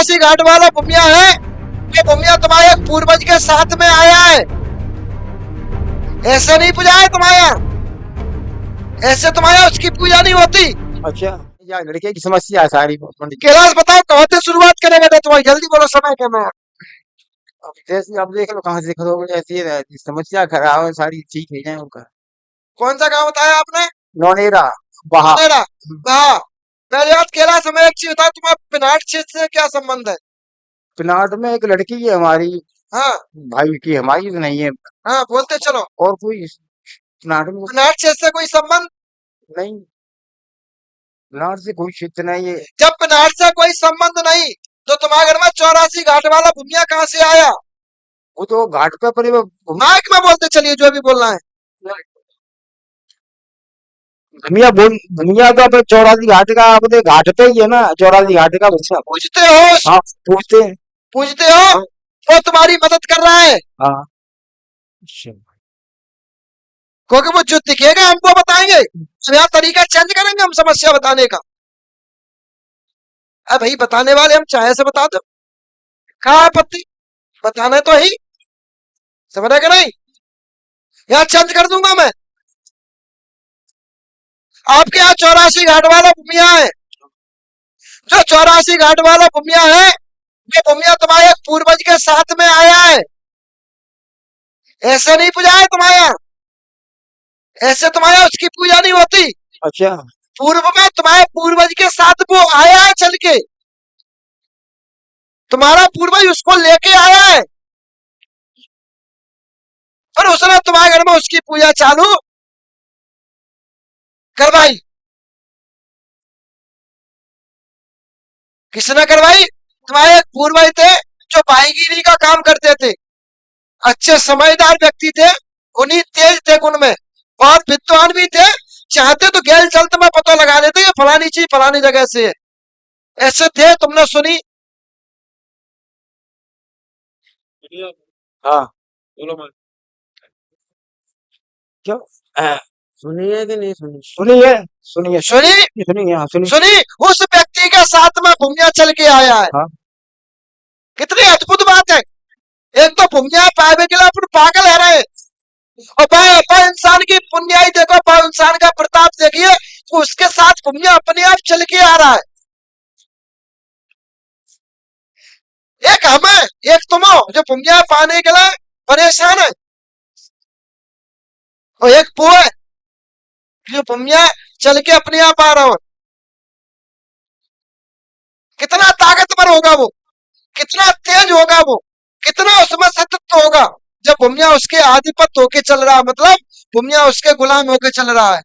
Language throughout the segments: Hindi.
84 घाट वाला भूमिया है, ये भूमिया तुम्हारे पूर्वज के साथ में आया है। ऐसे नहीं पूजा है तुम्हारा, ऐसे तुम्हारा उसकी पूजा नहीं होती। अच्छा, या लड़के की समस्या है सारी पंडित। कैलाश बताओ कहाँ से शुरुआत करेंगे, तो तुम्हारी जल्दी बोलो, समय कम है। अब जैसे आप देख लो कहाँ से खरोगे, ऐसी है, समस्या खराब है सारी, ठीक नहीं है उनका। कौन सा गांव बताया आपने? नौनेरा बहा। मेरा हाँ। पहली बात कैलाश, हमें एक चीज बताओ, तुम्हारा पिनाट क्षेत्र से क्या संबंध है? पिनाट में एक लड़की है हमारी, हाँ भाई की, हमारी तो नहीं है। हाँ, बोलते चलो। और कोई पिनाट में पिनाट क्षेत्र से कोई संबंध नहीं, पिनाट से कोई क्षेत्र नहीं है। जब पिनाट से कोई संबंध नहीं, तो तुम्हारे घर में 84 घाट वाला भूमिया कहाँ से आया? वो तो घाट पे पड़े माइक में बोलते चलिए जो भी बोलना है। भूमिया बोल, भूमिया तो अपने 84 घाट का, अपने घाट पे ही है ना 84 घाट का बच्चा। पूछते हो? हाँ पूछते हैं। पूछते हो? हाँ वो तुम्हारी मदद कर रहा है, हाँ। अच्छा, क्योंकि वो जो दिखेगा हमको बताएंगे। हम यहाँ तरीका चेंज करेंगे हम समस्या बताने का। अब भाई बताने वाले हम चाहे से बता दो, कहा आपत्ति, बताना तो ही, समझ रहे कि नहीं? यहाँ चेंज कर दूंगा मैं। आपके यहाँ 84 घाट वाला भूमिया है, जो 84 घाट वाला भूमिया है, ये भूमिया तुम्हारे पूर्वज के साथ में आया है। ऐसे नहीं पूजा है तुम्हारा, ऐसे तुम्हारा उसकी पूजा नहीं होती। अच्छा, पूर्व में तुम्हारे पूर्वज के साथ वो आया है चल के, तुम्हारा पूर्वज उसको लेके आया है, और उसने तुम्हारे घर में उसकी पूजा चालू करवाई। किसने करवाई? तुम्हारे पूर्वज थे, जो भाईगिरी का काम करते थे, अच्छे समझदार व्यक्ति थे, गुणी तेज थे गुण में, और विद्वान भी थे। चाहते तो गैल चलते में पता लगा देते कि फलानी चीज फलानी जगह से है। ऐसे थे, तुमने सुनी? हाँ बोलो मत। क्यों? सुनिए कि नहीं सुनी? सुनिए सुनिए सुनी? सुनिए, हाँ सुनिए। सुनी? उस व्यक्ति के साथ में भूमिया चल के आया है। हाँ कितनी अद्भुत बात है। एक तो भूमिया पावे के लिए अपन पागल है रहे, और पर इंसान की पुण्याई देखो, पर इंसान का प्रताप देखिए, तो उसके साथ भूमिया अपने आप चल के आ रहा है। एक हम है, एक तुम हो, जो भूमिया पाने के लिए परेशान है, और एक वो है जो भूमिया चल के अपने आप आ रहा हो। कितना ताकतवर होगा वो, कितना तेज होगा वो, कितना उसमें सतत्व होगा, जब भूमिया उसके आधिपत्य होके चल रहा है, मतलब भूमिया उसके गुलाम होके चल रहा है।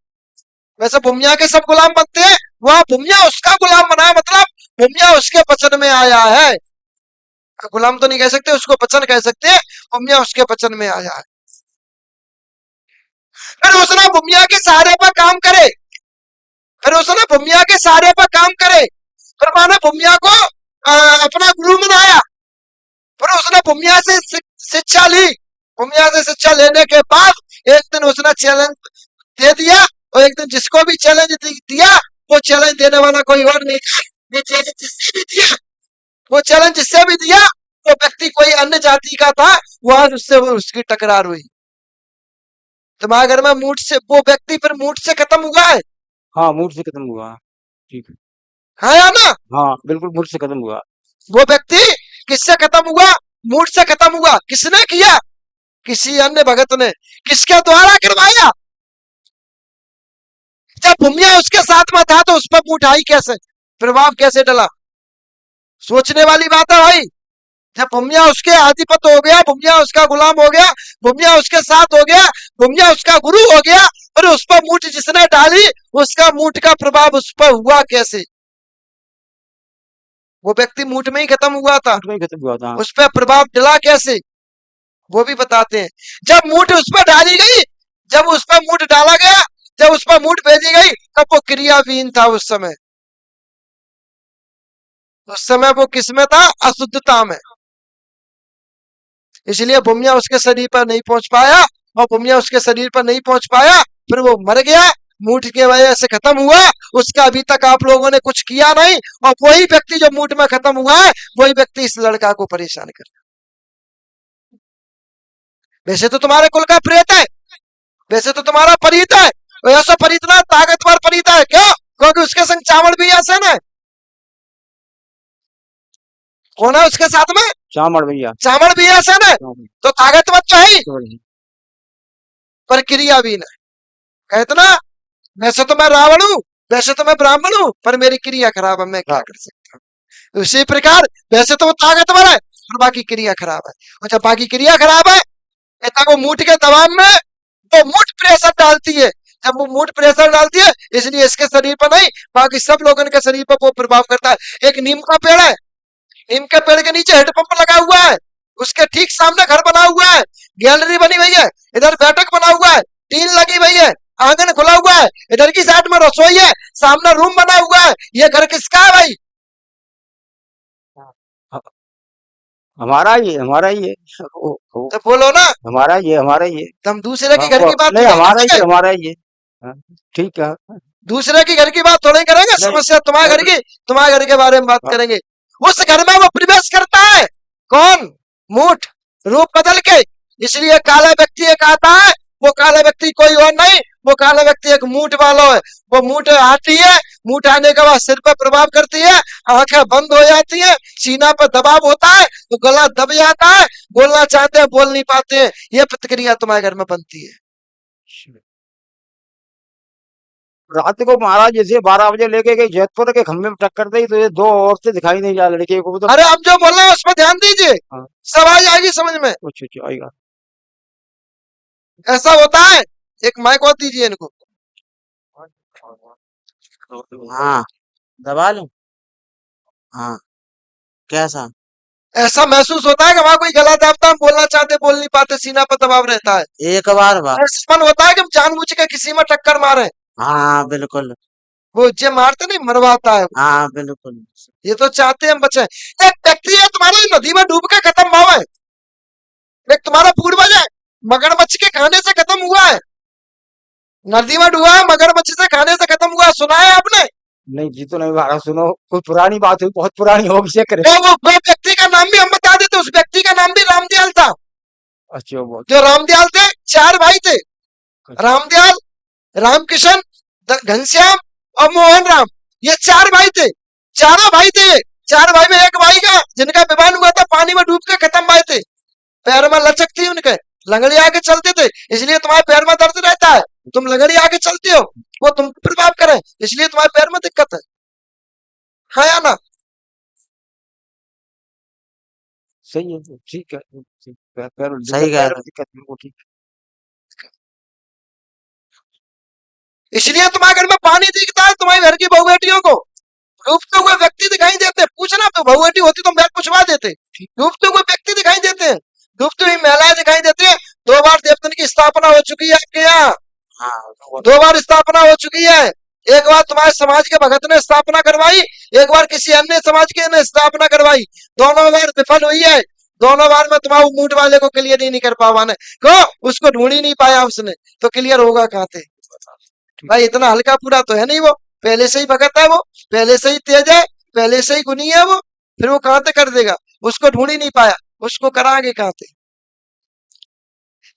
वैसे भूमिया के सब गुलाम बनते हैं, वहां भूमिया उसका गुलाम बना है, मतलब भूमिया उसके वचन में आया है। गुलाम तो नहीं कह सकते, उसको वचन कह सकते हैं। भूमिया उसके वचन में आया है, फिर उसने भूमिया के सहारे पर काम करे, फिर उसने भूमिया के सहारे पर काम करे, फिर माने भूमिया को अपना गुरु बनाया, फिर उसने भूमिया से शिक्षा ली। भूमिया से शिक्षा लेने के बाद एक दिन उसने चैलेंज दे दिया, और एक दिन जिसको भी चैलेंज दिया, वो चैलेंज देने वाला कोई और नहीं था, वो चैलेंज जिससे भी दिया, वो चैलेंज जिससे भी दिया, वो व्यक्ति कोई अन्य जाति का था, वहां उससे उसकी टकरार हुई। तुम्हारे घर में मूठ से वो व्यक्ति फिर मूठ से खत्म हुआ है। हाँ, मूड से खत्म हुआ। ठीक है। हाँ या ना? हाँ बिल्कुल, मूड से खत्म हुआ। वो व्यक्ति किससे खत्म हुआ? मूठ से खत्म हुआ। किसने किया? किसी अन्य भगत ने। किसके द्वारा करवाया? जब भूमिया उसके साथ में था, तो उस पर मूठ आई कैसे, प्रभाव कैसे डला? सोचने वाली बात है भाई। जब भूमिया उसके आधिपत्य हो गया, भूमिया उसका गुलाम हो गया, भूमिया उसके साथ हो गया, भूमिया उसका गुरु हो गया, और उस पर मूठ जिसने डाली, उसका मूठ का प्रभाव उस पर हुआ कैसे? वो व्यक्ति मूठ में ही खत्म हुआ था, मूड में ही खत्म हुआ था। उस पर प्रभाव डला कैसे, वो भी बताते हैं। जब मूठ उस पर डाली गई, जब उस पर मूठ डाला गया, जब उस पर मूठ भेजी गई, तब वो क्रियाविहीन था। उस समय वो किसमें था? अशुद्धता में। इसलिए भूमिया उसके शरीर पर नहीं पहुंच पाया, और भूमिया उसके शरीर पर नहीं पहुंच पाया, फिर वो मर गया, मूठ के वजह से खत्म हुआ, उसका अभी तक आप लोगों ने कुछ किया नहीं, और वही व्यक्ति जो मूठ में खत्म हुआ है वही व्यक्ति इस लड़का को परेशान कर रहा है। वैसे तो तुम्हारे कुल का प्रेत है, वैसे तो तुम्हारा परीत है, और ऐसा परीत ना ताकतवर परीत है। क्यों? क्योंकि उसके संग चावल भी आसन है। कौन है उसके साथ में? चामड़ भैया। चावल भी आसन है, तो ताकतवर तो है ही, चामड़। पर क्रिया भी नहीं। कहते ना, वैसे तो मैं रावण हूं, वैसे तो मैं ब्राह्मण हूं, पर मेरी क्रिया खराब है, मैं क्या कर सकता हूं। उसी प्रकार वैसे तो वो ताकतवर है, और बाकी क्रिया खराब है। और जब बाकी क्रिया खराब है, इतना वो मूठ के दबाव में वो मूठ प्रेशर डालती है। जब वो मूठ प्रेशर डालती है, इसलिए इसके शरीर पर नहीं, बाकी सब लोगों के शरीर पर वो प्रभाव करता है। एक नीम का पेड़ है, नीम के पेड़ के नीचे हेडपंप लगा हुआ है, उसके ठीक सामने घर बना हुआ है, गैलरी बनी हुई है, इधर बैठक बना हुआ है, टीन लगी हुई है, आंगन खुला हुआ है, इधर की साइड में रसोई है, सामने रूम बना हुआ है। ये घर किसका है भाई? हमारा ही है, हमारा ही है। तो बोलो ना, हमारा ही है, हमारा ही है। तुम दूसरे के घर की बात नहीं, नहीं हमारा ही है, करेंगे। हमारा ही है। हाँ, ठीक है। दूसरे के घर की बात थोड़ी करेंगे, नहीं। समस्या तुम्हारे घर की, तुम्हारे घर के बारे में बात हाँ। करेंगे। उस घर में वो प्रवेश करता है, कौन? मूठ, रूप बदल के। इसलिए काला व्यक्ति एक आता है, वो काला व्यक्ति कोई और नहीं, वो काला व्यक्ति एक मूठ वाला है। वो मूठ आती है, मूठ आने के बाद सिर पर प्रभाव करती है, आंखें बंद हो जाती है, सीना पर दबाव होता है, तो गला दब जाता है, बोलना चाहते हैं बोल नहीं पाते हैं। ये प्रतिक्रिया तुम्हारे घर में बनती है। रात को महाराज जैसे 12 बजे लेके गई जयपुर के खंभे में टक्कर दी, तो ये 2 औरतें दिखाई नहीं जा लड़के को तो। अरे अब जो बोल रहे हैं उस पर ध्यान दीजिए, हाँ। सब आ जाएगी समझ में। कुछ आएगा। ऐसा होता है। एक माइक और दीजिए इनको। हाँ, दबा लूं। हाँ, कैसा? ऐसा महसूस होता है कि वहां कोई गला दाबता, हम बोलना चाहते बोल नहीं पाते, सीना पर दबाव रहता है। एक बार बा। ऐसा मन होता है कि हम जानबूझ के किसी में टक्कर मारे। हाँ, बिल्कुल। वो जे मारते नहीं, मरवाता है। हाँ, बिल्कुल। ये तो चाहते हैं हम बचे। एक व्यक्ति है तुम्हारे नदी में डूब के खत्म हुआ है, एक तुम्हारा पूर्वज है, मगरमच्छ के खाने से खत्म हुआ है। नदी में डूबा है, मगरमच्छ से खाने से खत्म हुआ है, सुना है आपने? नहीं जी, तो नहीं महाराज, सुनो, कोई पुरानी बात हुई, बहुत पुरानी हो गई करे। वो व्यक्ति का नाम भी हम बता देते, उस व्यक्ति का नाम भी रामदयाल था। अच्छा, बहुत। जो रामदयाल थे, 4 भाई थे, रामदयाल, रामकिशन, घनश्याम और मोहन राम। ये 4 भाई थे, चारों भाई थे। 4 भाई में एक भाई का जिनका विवाह हुआ था, पानी में डूब के खत्म भाई थे। पैर में लचक थी उनके, लंगड़ी आके चलते थे, इसलिए तुम्हारे पैर में दर्द रहता है। तुम लंगड़ी आके चलते हो, वो तुम प्रभाव करे, इसलिए तुम्हारे पैर में दिक्कत है या ना? सही है, ठीक है, पैर सही कह रहे। दिक्कत नहीं, वो ठीक। इसलिए तुम्हारे घर में पानी दिखता है, तुम्हारे घर की बहू बेटियों को डूबते हुए व्यक्ति दिखाई देते हैं। पूछना, तो बहू बेटी होती तो मैं पूछवा देते। डूबते हुए व्यक्ति दिखाई देते हैं, डूबती हुई महिलाएं दिखाई देती है। 2 बार देवतन की स्थापना हो चुकी है आपके यहाँ, हाँ, 2 बार स्थापना हो चुकी है। एक बार तुम्हारे समाज के भगत ने स्थापना करवाई, एक बार किसी अन्य समाज के ने स्थापना करवाई, दोनों बार विफल हुई है। दोनों बार में तुम्हारे मूठ वाले को क्लियर ही नहीं कर पावा ने, क्यों? उसको ढूंढ ही नहीं पाया उसने, तो क्लियर होगा कहाँ थे भाई? इतना हल्का पूरा तो है नहीं, वो पहले से ही भगत है, वो पहले से ही तेज है, पहले से ही गुनी है वो, फिर वो कहाँ से कर देगा? उसको ढूंढ ही नहीं पाया, उसको करांगे कहाँ से?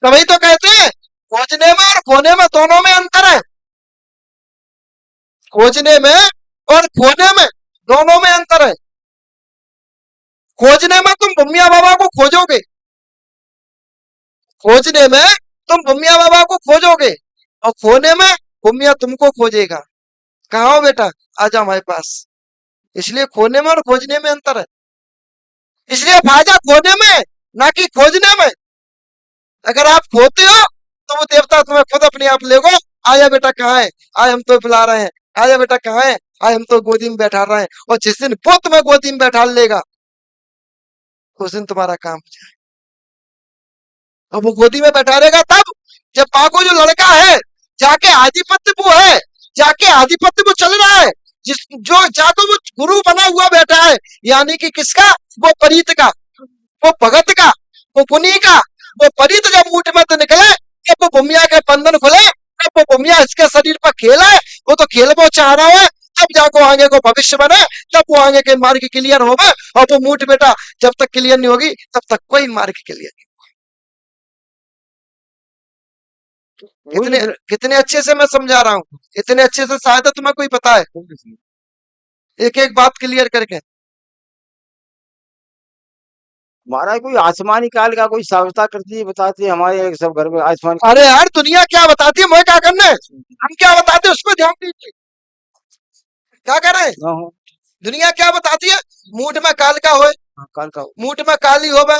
तो वही तो कहते हैं, खोजने में और खोने में दोनों में अंतर है। खोजने में और खोने में दोनों में अंतर है। खोजने में तुम भूमिया बाबा को खोजोगे, खोजने में तुम भूमिया बाबा को खोजोगे, और खोने में भूमिया तुमको खोजेगा। कहाँ हो बेटा? आजा हमारे पास। इसलिए खोने में और खोजने में अंतर है। इसलिए फायदा खोने में, ना कि खोजने में। अगर आप खोते हो तो वो देवता तुम्हें खुद अपने आप लेगो, आया बेटा कहाँ है, आए हम तो बुला रहे हैं, आया बेटा कहाँ है, आए हम तो गोदी में बैठा रहे हैं। और जिस दिन वो तुम्हें गोदी में बैठा लेगा, उस दिन तुम्हारा काम हो जाए। और वो गोदी में बैठा रहेगा तब जब पाको जो लड़का है जाके आधिपत्य वो है, जाके आधिपत्य वो चल रहा है, जिस जो जाको वो गुरु बना हुआ बैठा है, यानी कि किसका? वो परीत का, वो भगत का, वो पुनी का। वो परीत जब ऊँट में तो निकले, जब वो भूमिया के बंधन खुले, अब वो पुमिया इसके शरीर पर खेल है, वो तो खेल वो चाह रहा है, तब जाको आगे को भविष्य बने, तब वो आगे के मार्ग क्लियर होगा। और वो मूठ बेटा जब तक क्लियर नहीं होगी तब तक कोई मार्ग क्लियर नहीं। कितने वही कितने अच्छे से मैं समझा रहा हूँ, इतने अच्छे से शायद तुम्हें कोई पता है एक एक बात क्लियर करके। महाराज कोई आसमानी काल का कोई सावता करती बताती है हमारे एक सब घर में आसमान। अरे यार दुनिया क्या बताती है, मैं क्या करना है, हम क्या बताते हैं उसको ध्यान दीजिए। क्या कर रहे हैं, हाँ, हाँ, दुनिया क्या बताती है, मूठ में काल का होए, हाँ, काल का मूठ में काली होवे,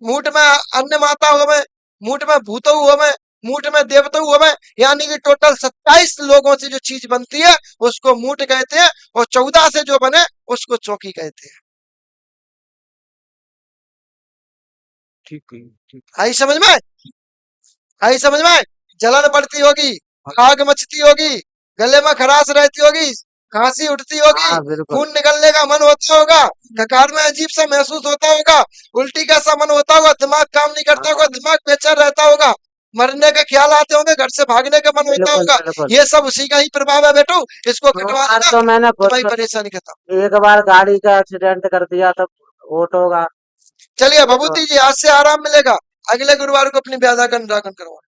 मूठ में अन्य माता होवे, मूठ में भूतो होवे, मूठ में देवता होवे, यानी कि टोटल 27 लोगों से जो चीज बनती है उसको मूठ कहते हैं, और 14 से जो बने उसको चौकी कहते हैं। ठीक है, ठीक आई समझ में, आई समझ में। जलन पड़ती होगी, आग मचती होगी, गले में खराश रहती होगी, खांसी उठती होगी, हाँ बिल्कुल खून निकलने का मन होता होगा, ककार में अजीब सा महसूस होता होगा, उल्टी का सा मन होता होगा, दिमाग काम नहीं करता होगा, दिमाग बेचैन रहता होगा, मरने के ख्याल आते होंगे, घर से भागने का मन होता बिल्कुल होगा। बिल्कुल। ये सब उसी का ही प्रभाव है बेटू, इसको दो कटवा बार देना, तो मैंने तुम्हारी खुद परेशानी खत्म। एक बार गाड़ी का एक्सीडेंट कर दिया था ऑटो का। चलिए तो भभूति जी आज से आराम मिलेगा, अगले गुरुवार को अपनी व्याधा का निराकरण करवा।